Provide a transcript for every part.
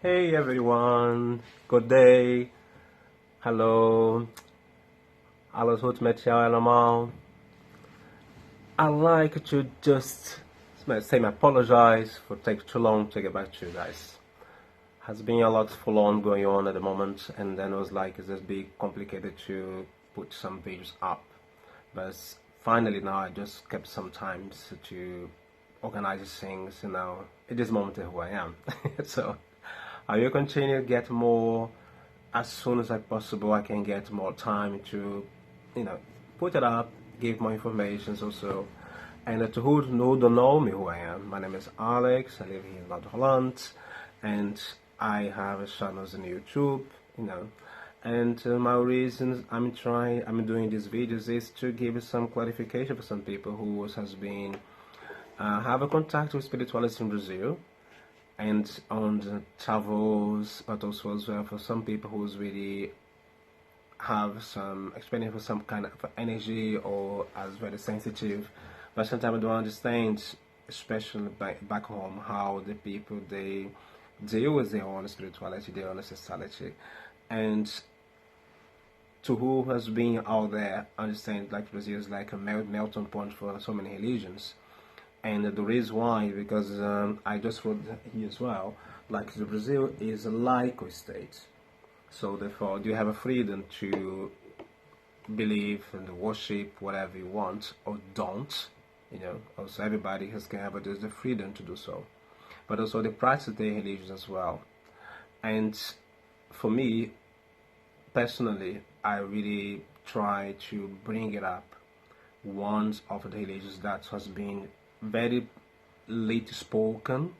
Hey everyone, good day. Hello, alles goed met jou allemaal? I like to just say apologize for taking too long to get back to you guys. Has been a lot full on going on at the moment, and then it was like it's just be complicated to put some videos up. But finally now I just kept some time to organize things, at this moment who I am. So I will continue to get more as soon as I possible. I can get more time to, put it up, give more information also. And to who don't know me, who I am, my name is Alex. I live here in Holland, and I have a channel on YouTube, And my reasons I'm doing these videos is to give some clarification for some people who has been have a contact with spirituality in Brazil and on the travels, but also as well for some people who's really have some experience with some kind of energy or as very sensitive, but sometimes I don't understand, especially back home, how the people they deal with their own spirituality, their own ancestrality, and to who has been out there understand like Brazil is like a melting point for so many religions. And the reason why, because I just wrote here as well, like the Brazil is a laical state, so therefore you have a freedom to believe and worship whatever you want or don't, Also everybody can have the freedom to do so, but also they practice their religions as well. And for me personally, I really try to bring it up one of the religions that has been very late spoken,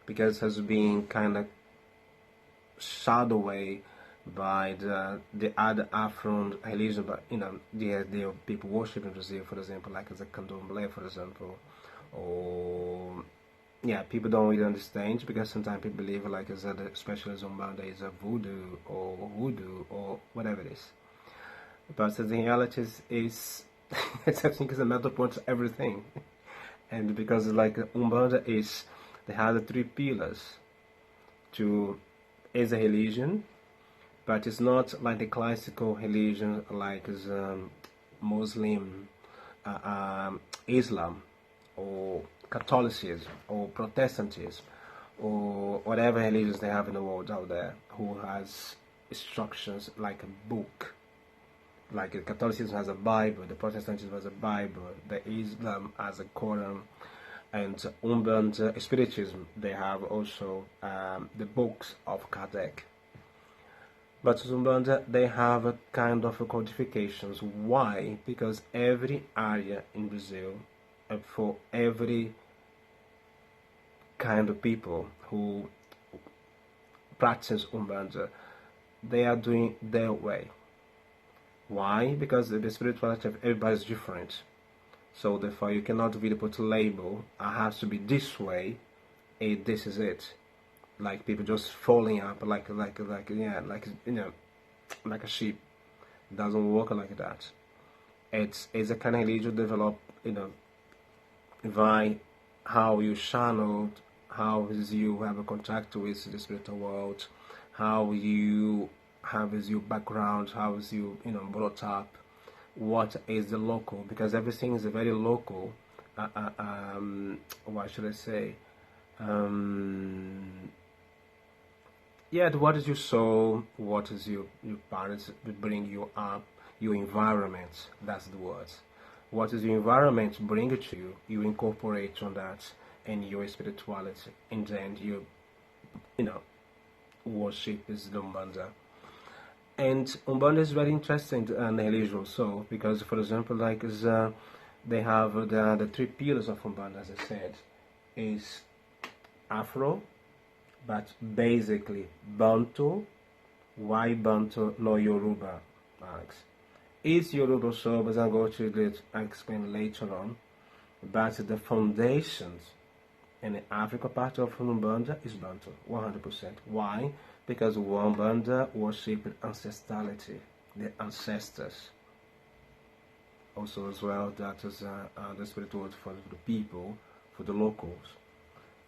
because it has been kind of shadowed away by the other Afro religion, but the people worship in Brazil, for example, like as a candomblé, for example, or people don't really understand, because sometimes people believe like as a especially Umbanda is a voodoo or hoodoo or whatever it is, but the reality is I think it's a matter point to everything. And because like Umbanda is, they have the three pillars to is a religion, but it's not like the classical religion like Muslim, Islam, or Catholicism, or Protestantism, or whatever religions they have in the world out there, who has instructions like a book. Like Catholicism has a Bible, the Protestantism has a Bible, the Islam has a Quran, and Umbanda Spiritism, they have also the books of Kardec. But Umbanda, they have a kind of a codifications. Why? Because every area in Brazil, for every kind of people who practice Umbanda, they are doing their way. Why? Because the spirituality of everybody is different. So therefore you cannot really put a label, I have to be this way, and this is it. Like people just falling up like a sheep. It doesn't work like that. It's a kind of religion develop, by how you channeled, how is you have a contact with the spiritual world, how you have is your background, how is you brought up, what is the local, because everything is a very local. What should I say? What is your soul? What is your parents bring you up? Your environment. That's the word. What is your environment bring it to you? You incorporate on that and your spirituality, and then you worship is the Umbanda. And Umbanda is very interesting religion also, because for example like they have the three pillars of Umbanda, as I said, is Afro, but basically Bantu. Why Bantu, no Yoruba, Alex? Is Yoruba so, but I'm going to explain later on. But the foundations in the Africa part of Umbanda is Bantu, 100%. Why? Because Umbanda worship ancestrality, the ancestors. Also as well, that is the spiritual for the people, for the locals.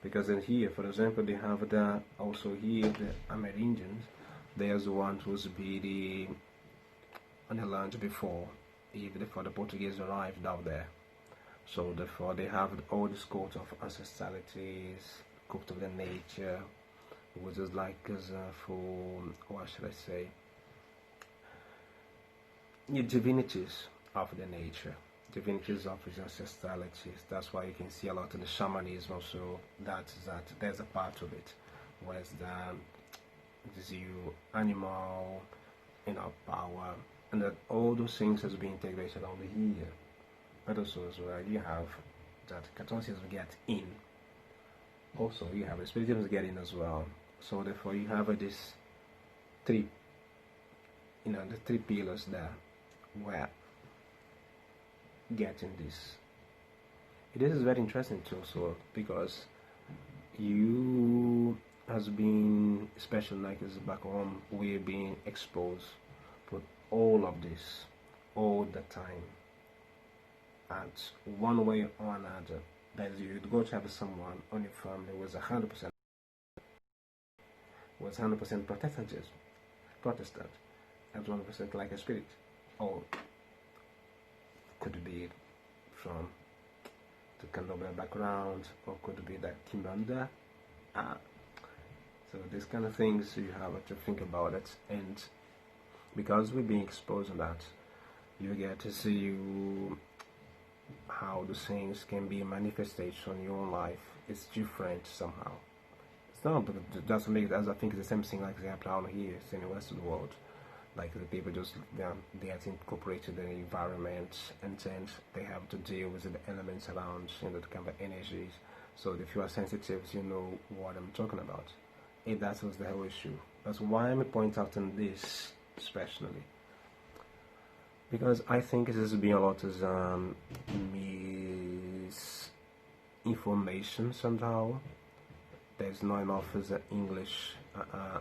Because in here, for example, they have the also here the Amerindians. There's the one who's been on the land before, even before the Portuguese arrived out there. So therefore, they have all this cult of ancestralities, cult of the nature, which is like for what should I say? Divinities of the nature, divinities of his ancestralities. That's why you can see a lot of the shamanism also. That there's a part of it, whereas the zoo, animal, power, and that all those things has been integrated over here. But also as well, you have that Catholicism get in. Also, you have the Spiritism get in as well. So therefore, you have this three, the three pillars there, where getting this. This is very interesting too, so because you has been, especially like as back home, we're being exposed for all of this all the time. And one way or another, that you'd go to have someone on your family was 100% Protestant, and 1% like a spirit, or could be from the Candomblé background, or could be that Umbanda. So these kind of things you have to think about it, and because we're being exposed to that, you get to see how the things can be a manifestation in your own life. It's different somehow. It's not, but it doesn't make it, as I think it's the same thing like they have down here in the rest of the world. Like the people just they have incorporated the environment, and then they have to deal with the elements around, the kind of energies. So if you are sensitive, you know what I'm talking about. If that was the whole issue. That's why I'm point out on this especially. Because I think it has been a lot of misinformation somehow. There's not enough as English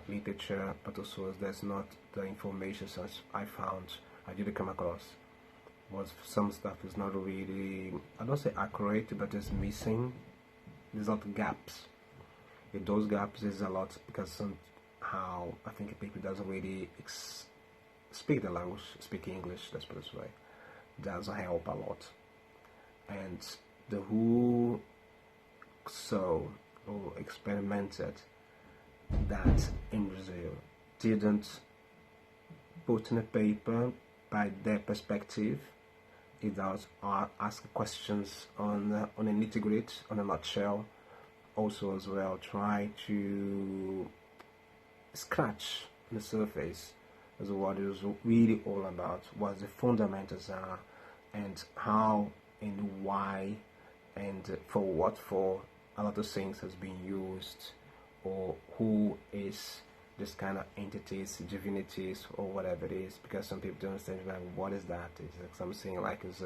literature, but also there's not the information such I found, I didn't come across. Was some stuff is not really, I don't say accurate, but it's missing. There's a lot of gaps. In those gaps, there's a lot because somehow I think people doesn't really speak the language, speak English, let's put it this way, does help a lot. And the who experimented that in Brazil didn't put in a paper by their perspective. It does ask questions on a nitty-gritty, on a nutshell. Also as well try to scratch the surface as what it was really all about, what the fundamentals are, and how and why and for what for a lot of things has been used, or who is this kind of entities, divinities, or whatever it is, because some people don't understand like what is that. It's like something like is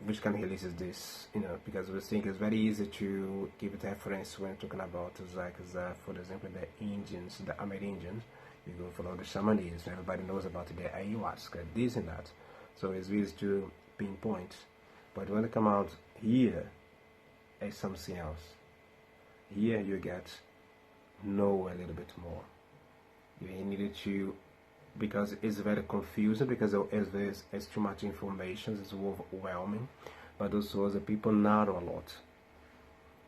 which kind of release is this, because we think it's very easy to give it reference when talking about for example the Indians, the Amerindians. You go follow the shamanism, everybody knows about the ayahuasca, this and that. So it's easy to pinpoint. But when they come out here, it's something else. Here you get know a little bit more. You needed to, because it's very confusing, because it's too much information, it's overwhelming, but also the people narrow a lot.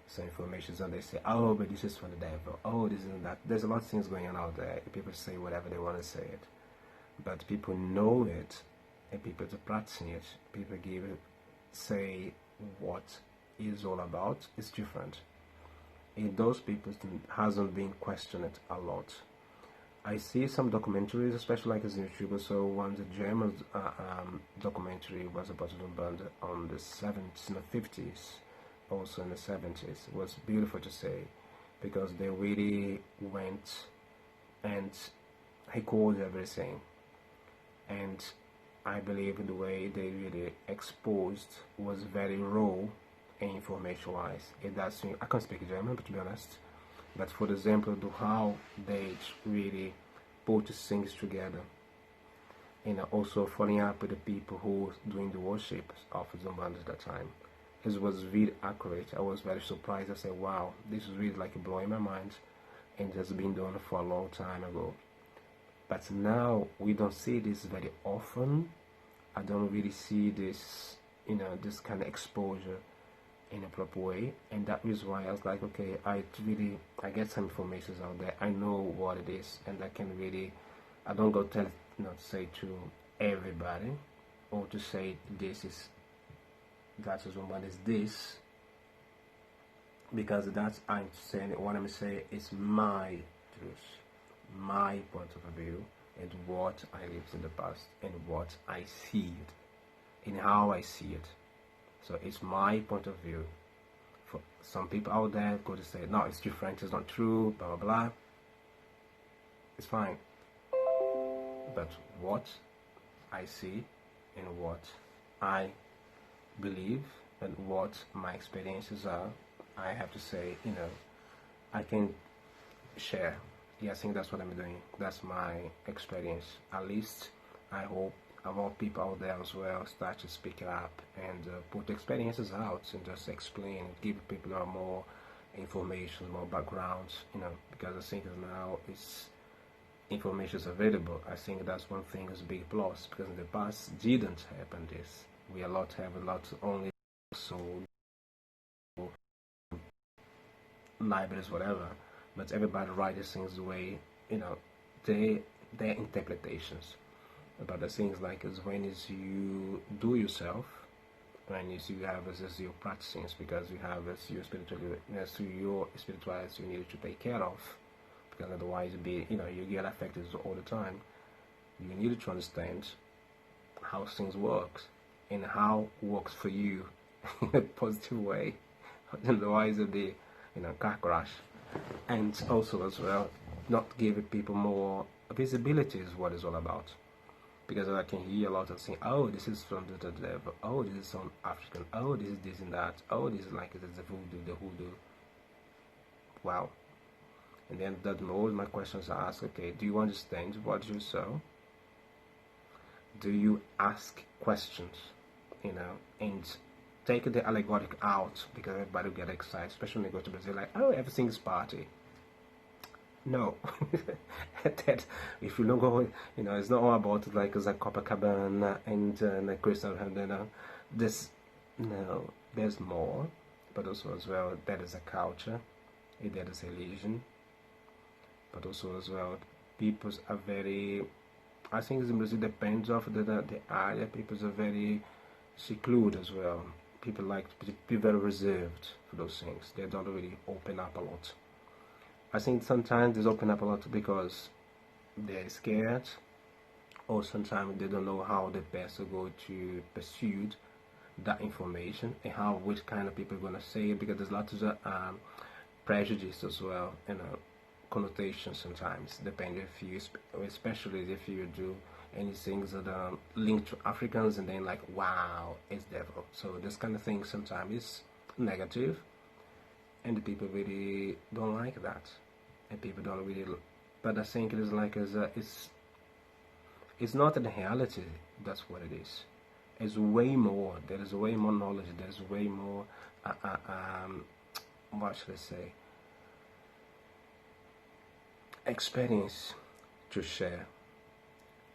So information, and they say, oh, but this is from the devil, oh, this and that. There's a lot of things going on out there. People say whatever they want to say it, but people know it, and people are practicing it. People say what it's all about. It's different. And those people hasn't been questioned a lot. I see some documentaries, especially like as a YouTuber. So one, the German documentary was about Umbanda on the 70s and the 50s. Also in the 70s. It was beautiful to say, because they really went and recorded everything, and I believe the way they really exposed was very raw and information wise. I can't speak German, but to be honest, but for example how they really put things together, and also following up with the people who were doing the worship of Umbanda at that time. it was really accurate. I was very surprised. I said, wow, this is really like blowing my mind, and just been done for a long time ago. But now we don't see this very often. I don't really see this, this kind of exposure in a proper way, and that is why I was like, okay, I get some information out there. I know what it is, and I can really, I don't go tell, say to everybody, or to say this is, that is what is this, because that's I'm saying, what I'm saying is my truth, my point of view, and what I lived in the past, and what I see it, and how I see it. So it's my point of view. For some people out there go to say, no, it's different, it's not true, blah blah blah. It's fine. But what I see and what I believe and what my experiences are, I have to say, I can share. Yeah, I think that's what I'm doing. That's my experience. At least I hope more people out there as well start to speak up and put experiences out and just explain, give people more information, more backgrounds, because I think now it's information is available. I think that's one thing is a big plus, because in the past didn't happen this. We have a lot only so libraries, whatever, but everybody writes things the way, their interpretations. But the things like is when is you do yourself, when is you have as your practicings, because you have as your spirituality you need to take care of, because otherwise you get affected all the time. You need to understand how things work and how it works for you in a positive way. Otherwise it'll be car crash. And also as well, not giving people more visibility is what it's all about. Because I can hear a lot of saying, oh, this is from the devil, oh, this is from African, oh, this is this and that, oh, this is like this is the hoodoo. Wow. And then all my questions are asked, okay, do you understand what you saw? Do you ask questions, and take the allegoric out, because everybody will get excited, especially when they go to Brazil, like, oh, everything is party. No, that if you don't go, it's not all about like a Copacabana and like Crystal, this, no, there's more, but also as well, that is a culture, that is a religion, but also as well, people are very, I think it depends of the area, people are very secluded as well, people like to be very reserved for those things, they don't really open up a lot. I think sometimes they open up a lot because they're scared, or sometimes they don't know how the best to go to pursue that information, and which kind of people are going to say it, because there's lots of prejudice as well, connotations sometimes, depending if you, especially if you do any things that are linked to Africans, and then like, wow, it's devil. So this kind of thing sometimes is negative, and the people really don't like that, and people don't really. But I think it is like it's not in reality. That's what it is. It's way more. There is way more knowledge. There is way more. What should I say? Experience to share,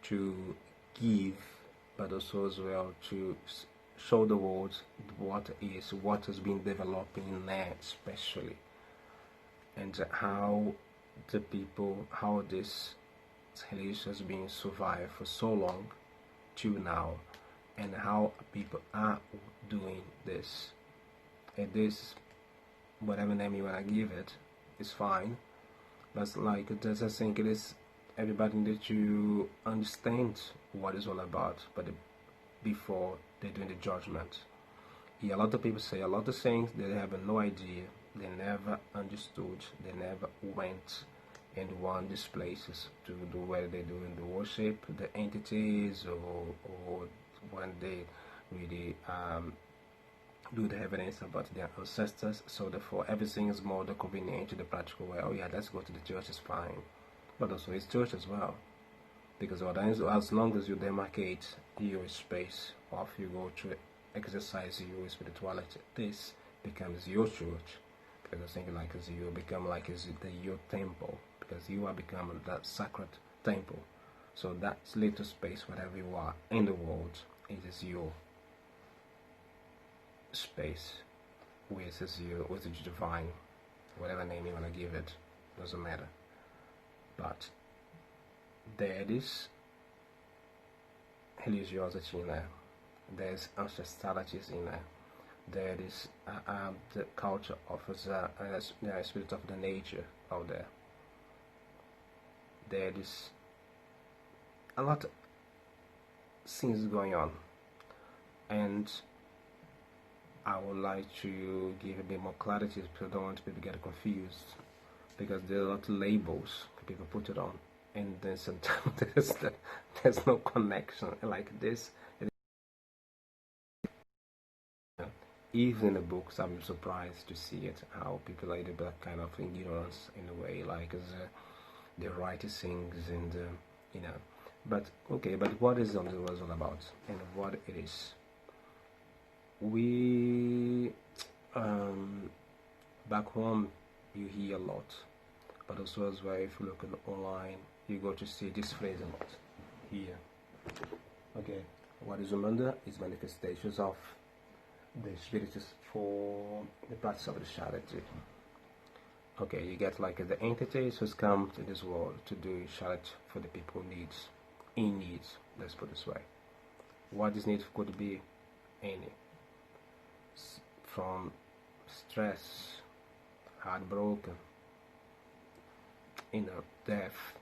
to give, but also as well to show the world what has been developing there, especially, and how the people, how this religion has been survived for so long to now, and how people are doing this. And this, whatever name you want to give it, is fine. But like, I think it is, everybody needs to understand what it's all about, but before they're doing the judgment. Yeah, a lot of people say a lot of things, they have no idea, they never understood, they never went and won these places to do where they're doing the worship, the entities, or when they really do the evidence about their ancestors. So therefore everything is more the convenient to the practical way. Oh yeah, let's go to the church, is fine. But also it's church as well, because as long as you demarcate your space, or if you go to exercise your spirituality. This becomes your church, because I think like as you become like as your temple, because you are becoming that sacred temple. So that little space, whatever you are in the world, it is your space, which is the divine, whatever name you want to give it, doesn't matter. But there is religiosity in there. There's ancestralities in there. There is the culture of the spirit of the nature out there. There is a lot of things going on, and I would like to give a bit more clarity because I don't want people to get confused, because there are a lot of labels people put it on, and then sometimes there's no connection like this. Even in the books, I'm surprised to see it, how people are that kind of ignorance in a way, like as they write things and you know. But okay, but what is all about, and what it is? We back home you hear a lot, but also as well if you look online, you go to see this phrase a lot here. Okay, what is Umbanda? Is manifestations of the spirits for the practice of the charity. Okay, you get like the entities who's come to this world to do charity for the people in needs, let's put it this way. What is need could be any, from stress, heartbroken, death,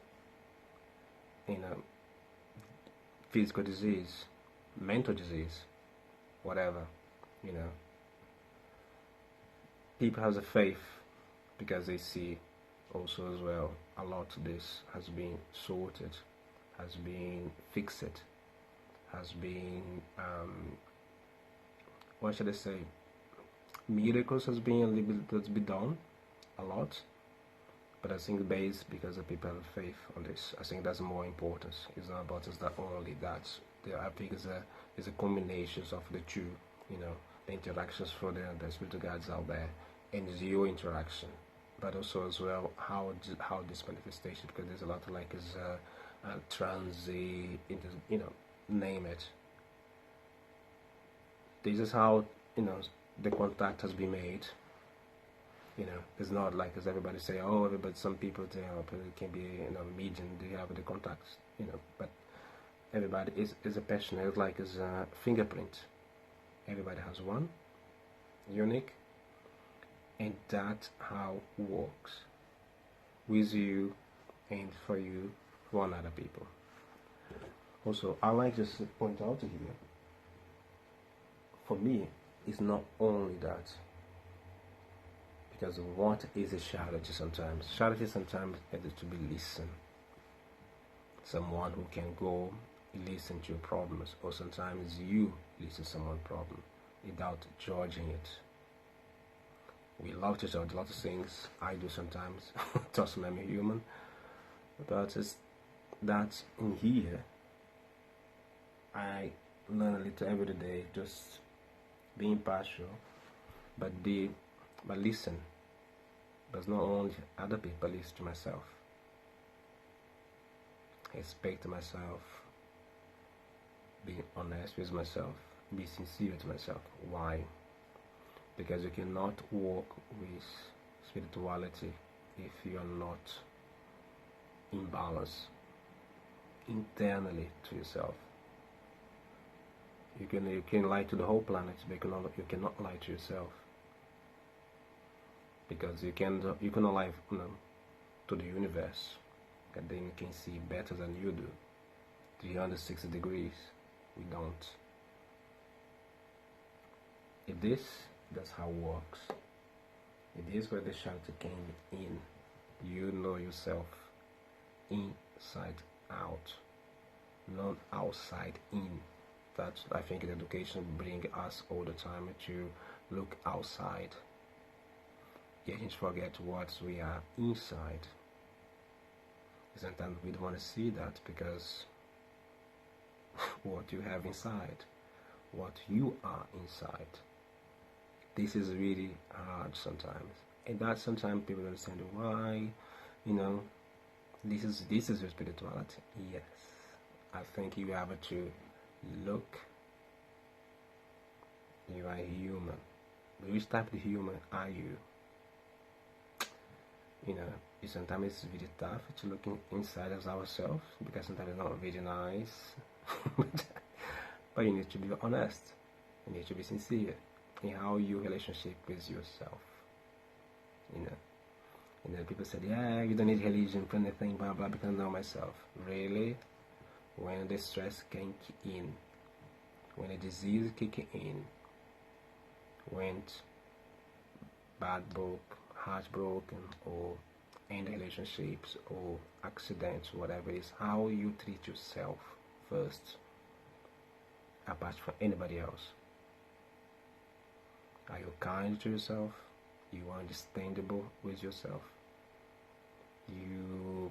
physical disease, mental disease, whatever. People have a faith because they see also as well a lot of this has been sorted, has been fixed, has been what should I say, miracles has been done a lot. But I think based because the people have faith on this, I think that's more important. It's not about us that only that. I think it's a combination of the two, the interactions for the spiritual guides out there, and your interaction, but also as well how this manifestation, because there's a lot of like is transit, name it. This is how the contact has been made. It's not like as everybody say, oh, everybody. Some people say, oh, it can be medium. They have the contacts, but everybody is a passion. It's like is a fingerprint. Everybody has one, unique, and that's how it works with you and for you, for other people. Also, I like just to point out here, for me, it's not only that, because what is a charity sometimes? Charity sometimes is to be listened. Someone who can go listen to your problems, or sometimes you listen to someone's problem without judging it. We love to judge a lot of things. I do sometimes. Trust me, I'm a human. But it's that in here, I learn a little every day. Just be impartial, but listen. But not only other people, listen to myself. Respect myself. Be honest with myself. Be sincere to myself. Why? Because you cannot walk with spirituality if you are not in balance internally to yourself. You can lie to the whole planet, but you cannot lie to yourself. Because you cannot lie to the universe, and then you can see better than you do. 360 degrees, we don't. That's how it works. It is where the shelter came in. You know yourself inside out, not outside in. That's, I think, education bring us all the time to look outside. Yet we forget what we are inside. Sometimes we don't want to see that, because what you have inside, what you are inside. This is really hard sometimes, and that sometimes people don't understand why. You know, this is your spirituality. Yes, I think you have to look. You are human. Which type of human are you? You know, sometimes it's really tough to look inside of ourselves because sometimes it's not very nice. But you need to be honest. You need to be sincere in how your relationship with yourself. You know. And then people said, yeah, you don't need religion for anything, blah blah, because I know myself. Really? When the stress kick in, when the disease kick in, when bad broke, heartbroken, or end relationships or accidents, whatever it is, how you treat yourself first, apart from anybody else. Are you kind to yourself? You are understandable with yourself? You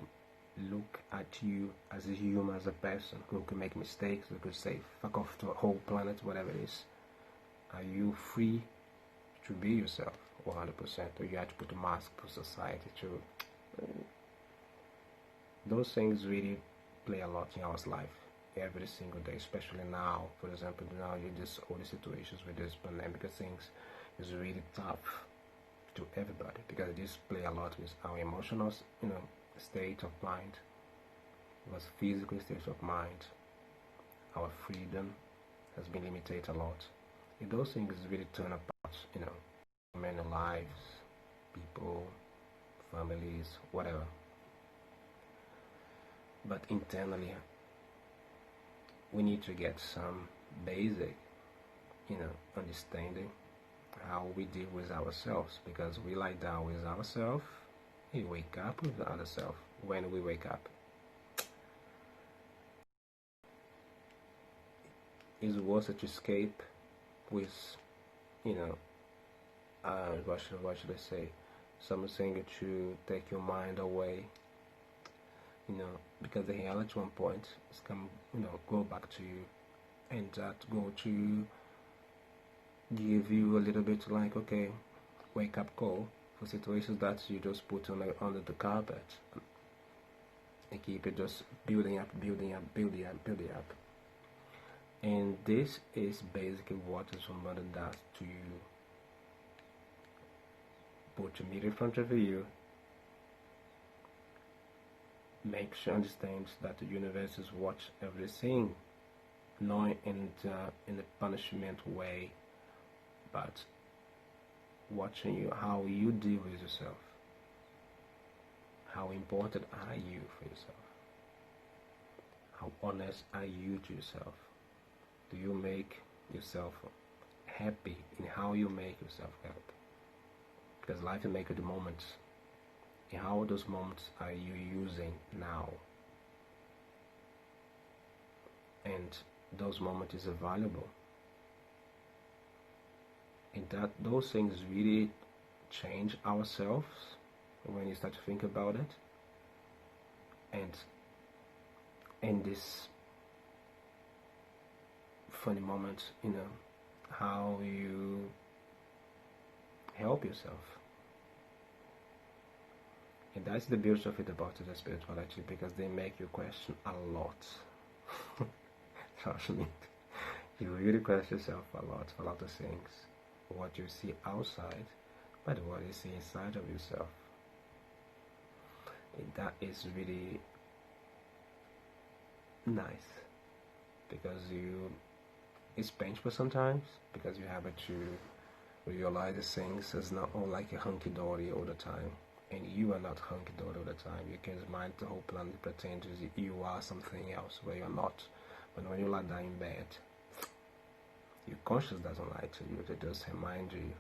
look at you as a human, as a person who can make mistakes, who could say fuck off to a whole planet, whatever it is. Are you free to be yourself 100%, or you have to put a mask for society to? Those things really play a lot in our life every single day, especially now. For example, now you just all the situations with this pandemic things is really tough to everybody because this play a lot with our emotional, state of mind, was physical state of mind. Our freedom has been limited a lot. And those things really turn apart, many lives, people, families, whatever. But internally, we need to get some basic, understanding how we deal with ourselves, because we lie down with ourselves, we wake up with ourselves. When we wake up, it's worth to escape with, what should I say? Something to take your mind away, because the reality at one point is come, go back to you, and that go to give you a little bit like, okay, wake up call for situations that you just put under the carpet and keep it just building up. And this is basically what somebody does to you. Put your mirror in front of you, make sure understands that the universe is watch everything, not in a punishment way, but watching you, how you deal with yourself. How important are you for yourself? How honest are you to yourself? Do you make yourself happy in how you make yourself happy? Because life will make you the moments. And how those moments are you using now? And those moments is valuable. And that those things really change ourselves when you start to think about it. And in this funny moment, how you help yourself. And that's the beauty of it about the spirituality, because they make you question a lot. Trust me. You really question yourself a lot of things. What you see outside, but what you see inside of yourself. And that is really nice, because it's painful sometimes, because you have to realize the things as not all like a hunky-dory all the time. And you are not hunky-dory all the time. You can mind the whole planet pretend you are something else where you're not. But when you lie down in bed, your conscience doesn't lie to you, it just remind you.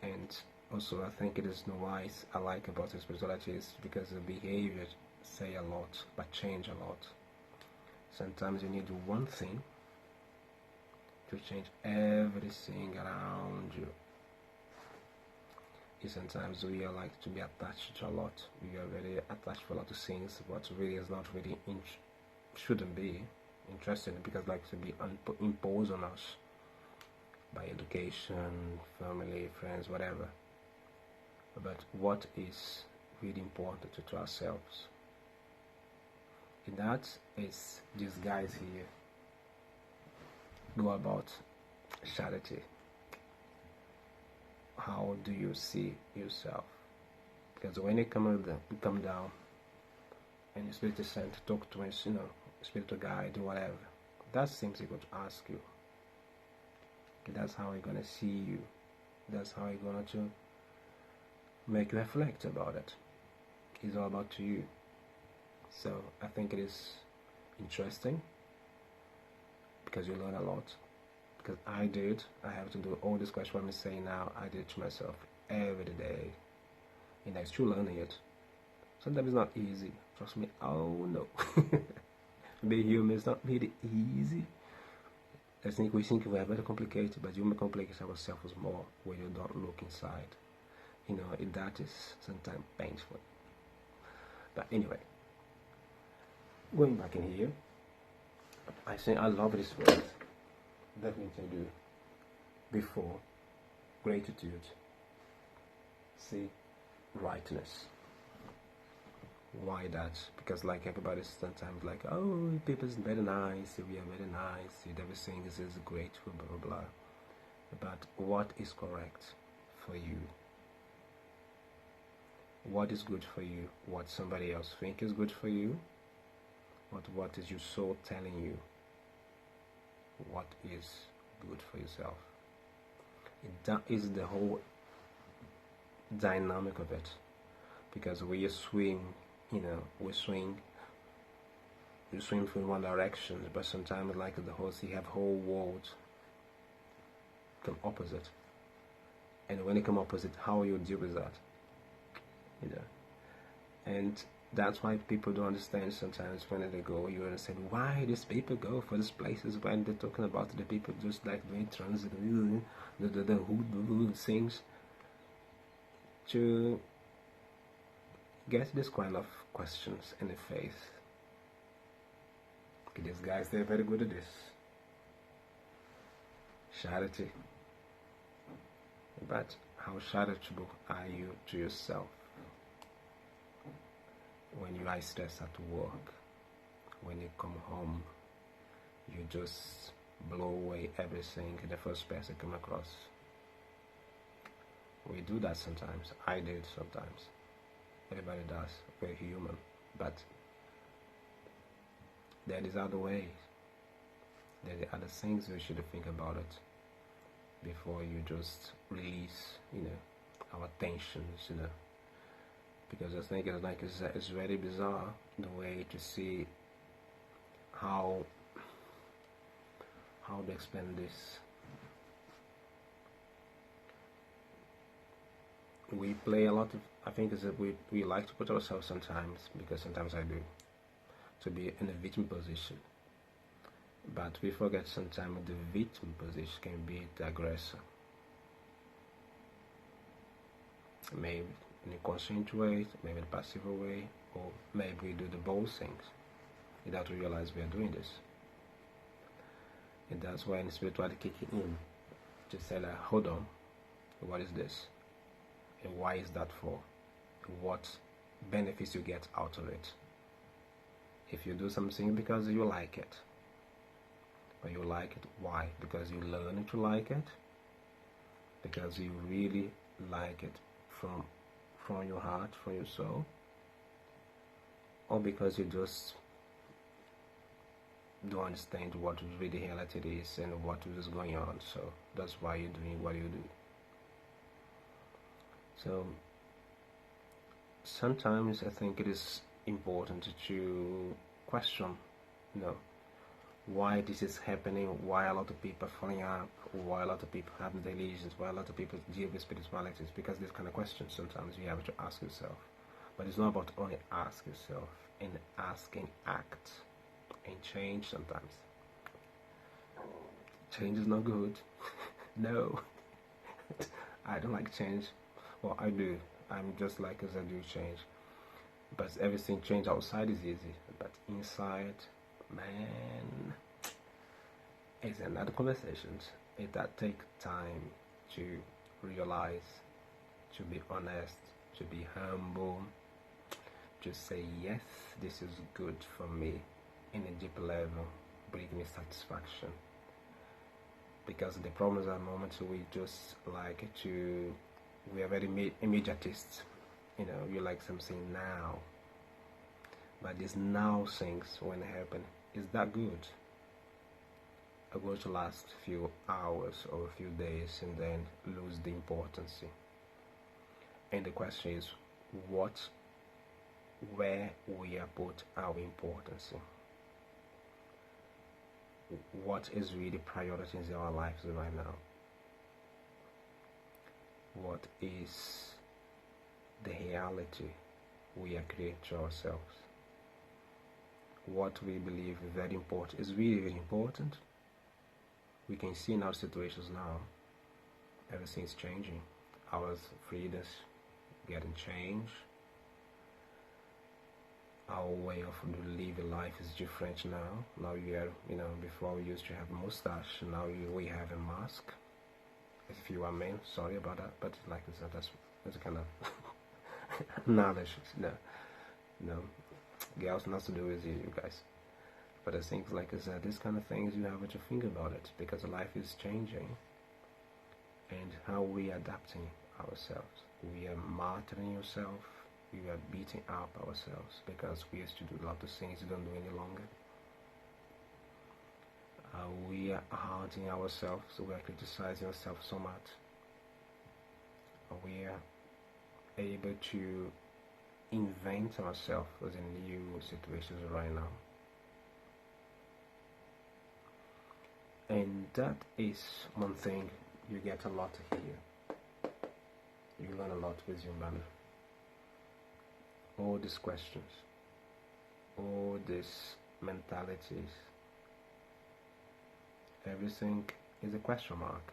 And also I think it is wise I like about the spirituality is because the behavior say a lot, but change a lot. Sometimes you need one thing to change everything around you. Sometimes we are like to be attached to a lot. We are very attached to a lot of things, but really is not really shouldn't be. interested in, because like to be imposed on us by education, family, friends, whatever. But what is really important to ourselves? And that is these guys here go about charity. How do you see yourself? Because when you come down and your spirit is sent to talk to us, spiritual guide or whatever, that's simply going to ask you. That's how he's gonna see you. That's how he's gonna to make you reflect about it. It's all about you. So I think it is interesting because you learn a lot. Because I have to do all this question I'm saying now, I did to myself every day. And I'm still learning it. Sometimes it's not easy. Trust me, oh no. Being human is not really easy. I think we think we are very complicated, but you may complicate ourselves more when you don't look inside. That is sometimes painful. But anyway, going back in here, I say I love this word. Definitely do. Before, gratitude. See, rightness. Why that? Because like everybody's sometimes like, oh, people's very nice, we are very nice, everything is great, blah blah blah. But what is correct for you? What is good for you? What somebody else think is good for you? What is your soul telling you? What is good for yourself? That is the whole dynamic of it. Because we swing, you swim in one direction, but sometimes like the whole, you have whole world come opposite. And when they come opposite, how you deal with that? And that's why people don't understand sometimes when they go, you understand why these people go for these places when they're talking about the people just like doing trans, the hood things, to get this kind of questions in the face. Okay, these guys, they're very good at this. Charity. But how charitable are you to yourself? When you are stressed at work, when you come home, you just blow away everything the first person come across. We do that sometimes. I did sometimes. Everybody does. We're human. But there is other ways. There are other things we should think about it before you just release, our tensions, Because I think it's very bizarre the way to see how to explain this. We play a lot of, I think is that we like to put ourselves sometimes, because sometimes I do, to be in a victim position. But we forget sometimes the victim position can be the aggressor. Maybe in a conscious way, maybe in a passive way, or maybe we do the both things without we realize we are doing this. And that's why in spirituality kicking in to say like, hold on, what is this? And why is that for? What benefits you get out of it? If you do something because you like it, but you like it, why? Because you learn to like it? Because you really like it from your heart, from your soul? Or because you just don't understand what really reality is and what is going on, so that's why you're doing what you do. So sometimes I think it is important to question, why this is happening, why a lot of people are falling up, why a lot of people have delusions, why a lot of people deal with spiritualities, because this kind of questions sometimes you have to ask yourself. But it's not about only ask yourself, and ask and act and change sometimes. Change is not good. No. I don't like change. Well, I do. I'm just like as I do change. But everything change outside is easy. But inside, man, it's another conversation. It that take time to realize, to be honest, to be humble, to say yes, this is good for me in a deep level, bring me satisfaction. Because the problems at the moment we just like to, we are very immediatists, you know, you like something now, but these now things when they happen, is that good? Are going to last a few hours or a few days and then lose the importance. And the question is, where we are put our importance? What is really priority in our lives right now? What is the reality we are creating to ourselves? What we believe is very important is really, really important. We can see in our situations now, everything's changing. Our freedoms getting changed. Our way of living life is different now. Now you are, you know, before we used to have a mustache, now we have a mask. If you are men, sorry about that, but like that's kind of knowledge. No, girls not to do with you guys. But I think, like I said, these kind of things you have to think about it, because life is changing, and how we adapting ourselves. We are martyring ourselves. We are beating up ourselves because we used to do a lot of things we don't do any longer. We are hurting ourselves. We are criticizing ourselves so much. We are able to invent ourselves in new situations right now. And that is one thing you get a lot here. You learn a lot with Umbanda. All these questions, all these mentalities, everything is a question mark.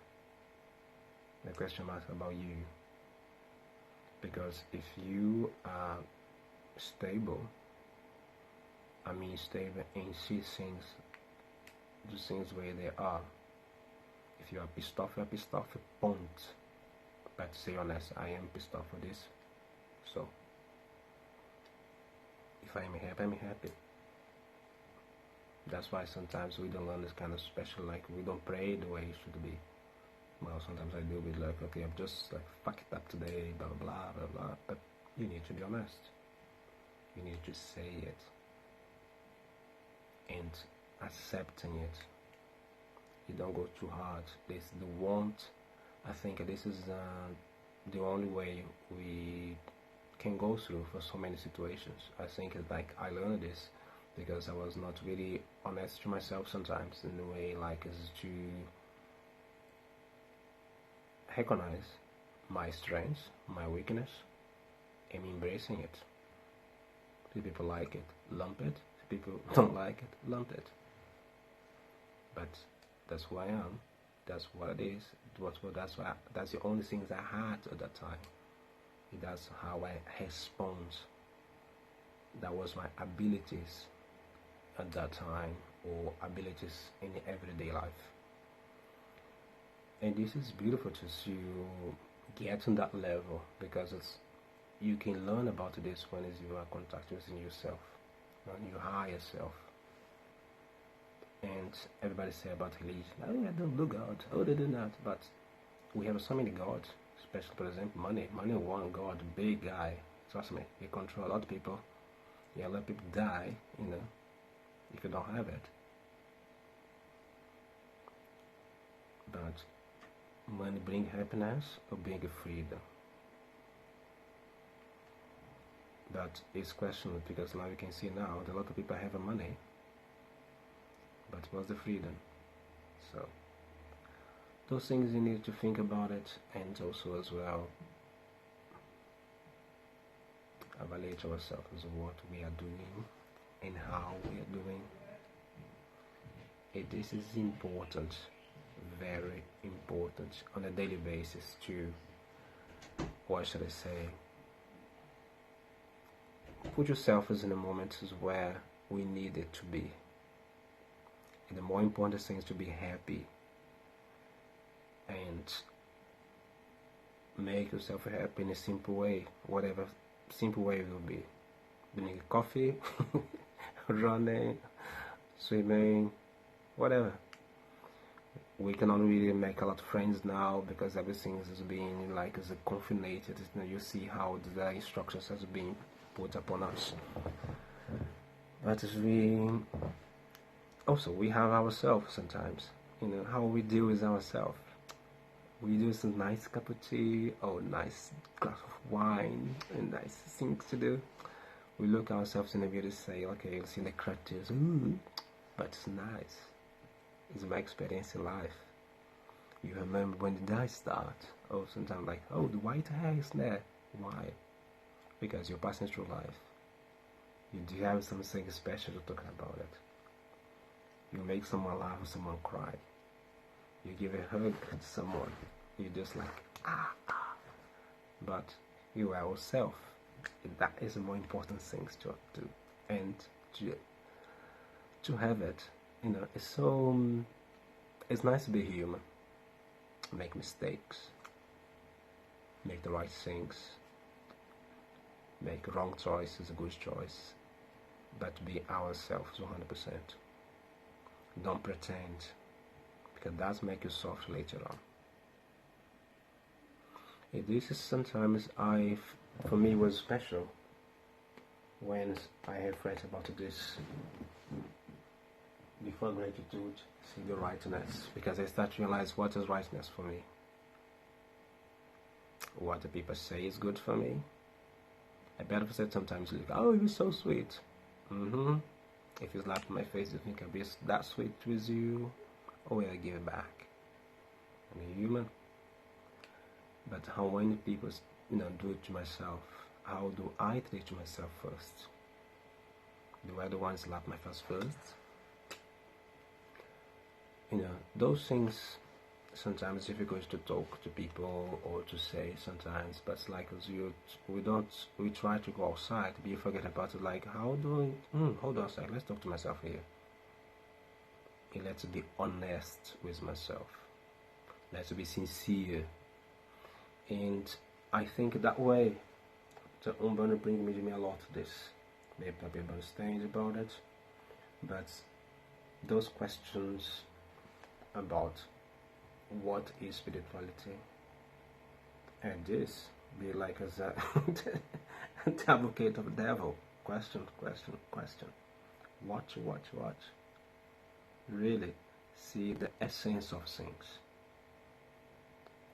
A question mark about you. Because if you are stable and see things, do things where they are. If you are pissed off, you are pissed off, point. But to say honest, I am pissed off for this. So, if I am happy, I'm happy. That's why sometimes we don't learn this kind of special, like we don't pray the way it should be. Well, sometimes I do with like, okay, I've just like fucked it up today, blah, blah, blah, blah, blah. But you need to be honest. You need to say it. And accepting it. You don't go too hard. This the want. I think this is the only way we can go through for so many situations. I think it's like I learned this because I was not really honest to myself sometimes, in the way like is to recognize my strengths, my weakness, and embracing it. If people like it, lump it. If people don't like it, lump it. But that's who I am. That's what it is. That's the only things I had at that time. That's how I respond. That was my abilities at that time, or abilities in the everyday life. And this is beautiful to see you get on that level, because you can learn about this when you are contacting yourself, when you hire yourself. And everybody say about religion, oh, I don't do God, oh, they do not. But we have so many gods, especially, for example, money. Money is one God, big guy. Trust me, he control a lot of people. Yeah, a lot of people die, you know, if you don't have it. But money bring happiness or bring freedom? That is questionable, because now you can see now that a lot of people have money, but what's the freedom? So those things you need to think about it, and also as well evaluate ourselves as what we are doing and how we are doing. This is important, very important on a daily basis to, what should I say, put yourself as in the moments where we need it to be. And the more important thing is to be happy and make yourself happy in a simple way, whatever simple way it will be. Drinking coffee, running, swimming, whatever. We cannot really make a lot of friends now because everything is being like is confined. You see how the instructions has been put upon us. But we have ourselves sometimes. How we deal with ourselves. We do some nice cup of tea or nice glass of wine and nice things to do. We look ourselves in the mirror and say, okay, you'll see the crutches, but it's nice. It's my experience in life. You remember when the day starts, sometimes like, the white hair is there. Why? Because you're passing through life. You do have something special to talk about it. You make someone laugh or someone cry. You give a hug to someone. You're just like, But you are yourself. That is the more important things to do. And to have it, it's nice to be human. Make mistakes. Make the right things. Make wrong choices a good choice. But be ourselves 100%. Don't pretend. Because that's make you soft later on. This is sometimes for me was special when I had friends about this. Before gratitude, see the rightness, because I start to realize what is rightness for me. What the people say is good for me. I better say sometimes like, you're so sweet. If you slap my face, you think I'll be that sweet with you? Will I give it back? I'm a human. But how many people, do it to myself? How do I treat to myself first? Do I the one slap my face first? Those things sometimes difficult to talk to people or to say sometimes, but it's like we try to go outside, but you forget about it. Like, hold on a second, let's talk to myself here. Let's be honest with myself. Let's be sincere. And I think that way, the Umbanda brings me a lot of this. Maybe people understand about it, but those questions about what is spirituality and this be like as a the advocate of the devil. Question. Watch. Really see the essence of things.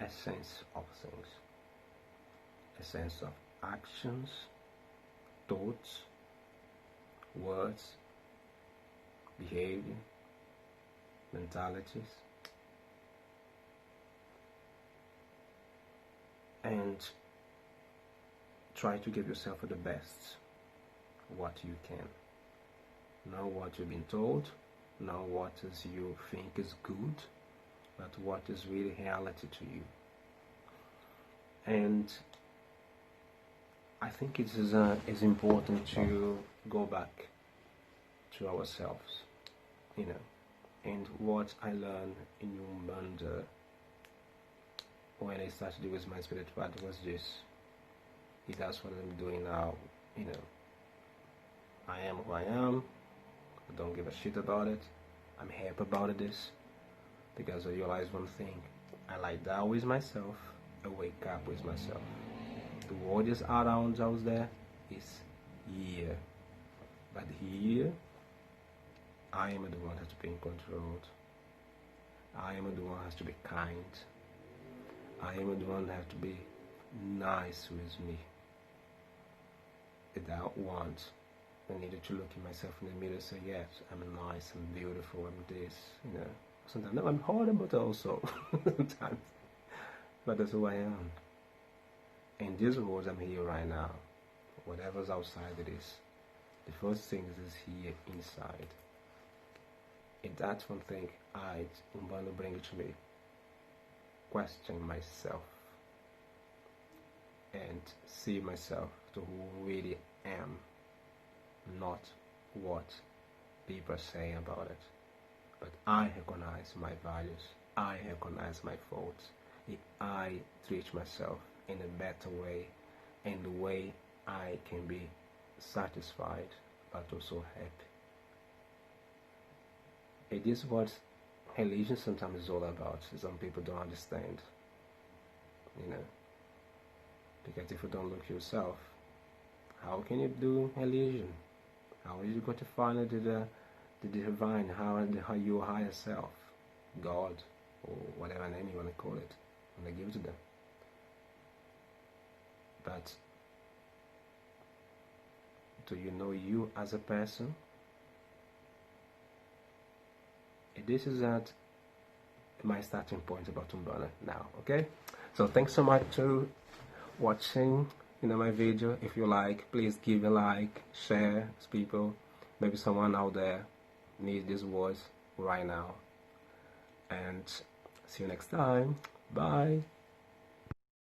Essence of actions, thoughts, words, behavior, mentalities, and try to give yourself the best what you can. Not what you've been told, not what is you think is good, but what is really reality to you. And I think it is important to go back to ourselves, and what I learned in Umbanda when I started doing my spirituality was this. That's what I'm doing now. I am who I am. I don't give a shit about it. I'm happy about this because I realize one thing. I lie down with myself. I wake up with myself. The world is around out there. It's here. But here, I am the one who has to be controlled. I am the one who has to be kind. I am the one who has to be nice with me. Without want, I needed to look at myself in the mirror and say, yes, I'm nice, I'm beautiful, I'm this, Sometimes, no, I'm horrible also, sometimes. But that's who I am. In this world, I'm here right now. Whatever's outside it is, the first thing is here inside. And that's one thing Umbanda bring to me. Question myself and see myself to who really am, not what people say about it, But I recognize my values. I recognize my faults. If I treat myself in a better way, in the way I can be satisfied, but also happy. It is what religion sometimes is all about. Some people don't understand, because if you don't look yourself, how can you do religion? How are you going to find the divine, how your higher self, God, or whatever name you want to call it, when they give to them? But do you know you as a person? This is my starting point about Umbanda now, okay? So thanks so much for watching my video. If you like, please give a like, share with people. Maybe someone out there needs this words right now. And see you next time. Bye.